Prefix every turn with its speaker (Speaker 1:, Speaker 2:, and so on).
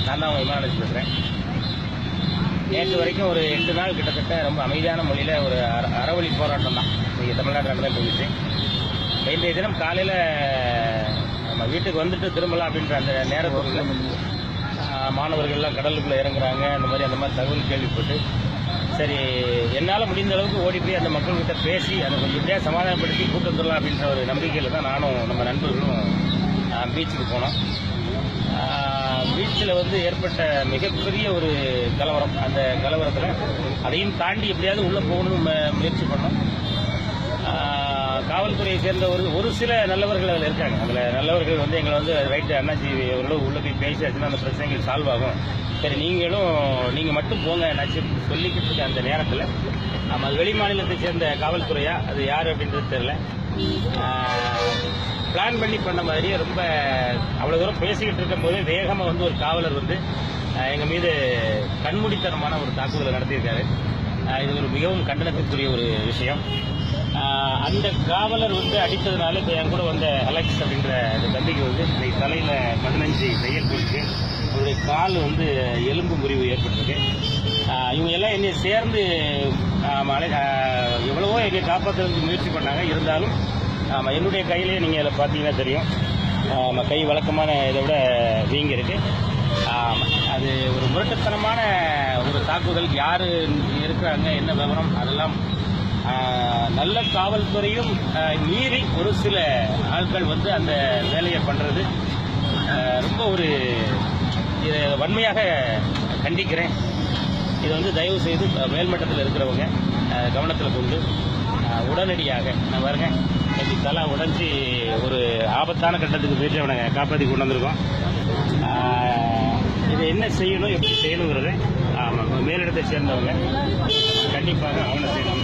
Speaker 1: நான் தான் விமானி பேசுகிறேன். நேற்று வரைக்கும் ஒரு 8 நாள் கிட்டத்தட்ட ரொம்ப அமைதியான மொழியில் ஒரு அறவழி போராட்டம் தான் இங்கே தமிழ்நாட்டில் தான் போயிடுச்சு. இன்றைய தினம் காலையில் நம்ம வீட்டுக்கு வந்துட்டு திரும்பலாம் அப்படின்ற அந்த நேரத்தில் மாணவர்கள்லாம் கடலுக்குள்ளே இறங்குறாங்க. அந்த மாதிரி தகவல் கேள்விப்பட்டு சரி என்னால் முடிந்த அளவுக்கு ஓடி போய் அந்த மக்கள்கிட்ட பேசி அதை கொஞ்சம் இப்படியா சமாதானப்படுத்தி கூட்டு வந்துடலாம் அப்படின்ற ஒரு நம்பிக்கையில் தான் நானும் நம்ம நண்பர்களும் பீச்சுக்கு போனோம். பீச்சில் ஏற்பட்ட மிகப்பெரிய ஒரு கலவரம். அந்த கலவரத்தில் அதையும் தாண்டி எப்படியாவது உள்ளே போகணும்னு முயற்சி பண்ணோம். காவல்துறையை சேர்ந்த ஒரு சில நல்லவர்கள் அதில் இருக்காங்க. அதில் நல்லவர்கள் எங்களை ரைட்டு அண்ணாச்சி எவ்வளோ உள்ளே போய் பேசியாச்சுன்னா அந்த பிரச்சனைகள் சால்வ் ஆகும், சரி நீங்கள் மட்டும் போங்க என்னாச்சு சொல்லிக்கிட்டு இருக்க அந்த நேரத்தில் நம்ம அது வெளி மாநிலத்தை சேர்ந்த காவல்துறையா அது யார் அப்படின்றது தெரியல, பிளான் பண்ணி பண்ண மாதிரியே ரொம்ப அவ்வளோ தூரம் பேசிக்கிட்டு இருக்கும் போது வேகமாக ஒரு காவலர் எங்கள் மீது கண்மூடித்தனமான ஒரு தாக்குதலை நடத்தியிருக்காரு. இது ஒரு மிகவும் கண்டனத்திற்குரிய ஒரு விஷயம். அந்த காவலர் அடித்ததுனால இப்போ என் கூட வந்த அலெக்ஸ் அப்படின்ற அந்த தம்பிக்கு இன்னைக்கு தலையில் 15 தையல் போயிருக்கு. அவருடைய கால் எலும்பு முறிவு ஏற்பட்டிருக்கு. இவங்க எல்லாம் என்னை சேர்ந்து எவ்வளவோ என்னை காப்பாற்றுறதுக்கு முயற்சி பண்ணாங்க. இருந்தாலும் என்னுடைய கையிலேயே நீங்கள் அதில் பார்த்தீங்கன்னா தெரியும், கை வழக்கமான இதை விட வீங்கி இருக்கு. அது ஒரு முரட்டுத்தனமான ஒரு தாக்குதல். யார் இருக்கிறாங்க என்ன விவரம் அதெல்லாம் நல்ல காவல்துறையும் மீறி ஒரு சில ஆட்கள் அந்த வேலையை பண்ணுறது ரொம்ப இதை வன்மையாக கண்டிக்கிறேன். இதை தயவு செய்து மேல்மட்டத்தில் இருக்கிறவங்க கவனத்தில் கொண்டு உடனடியாக நான் பாருங்க இன்னைக்கு தலை உடஞ்சி ஒரு ஆபத்தான கட்டத்துக்கு போயிட்டு அவனை காப்பாற்றி கொண்டு வந்திருக்கோம். இதை என்ன செய்யணும் எப்படி செய்யணுங்கிறத மேலிடத்தை சேர்ந்தவங்க கண்டிப்பாக அவனை செய்யணும்.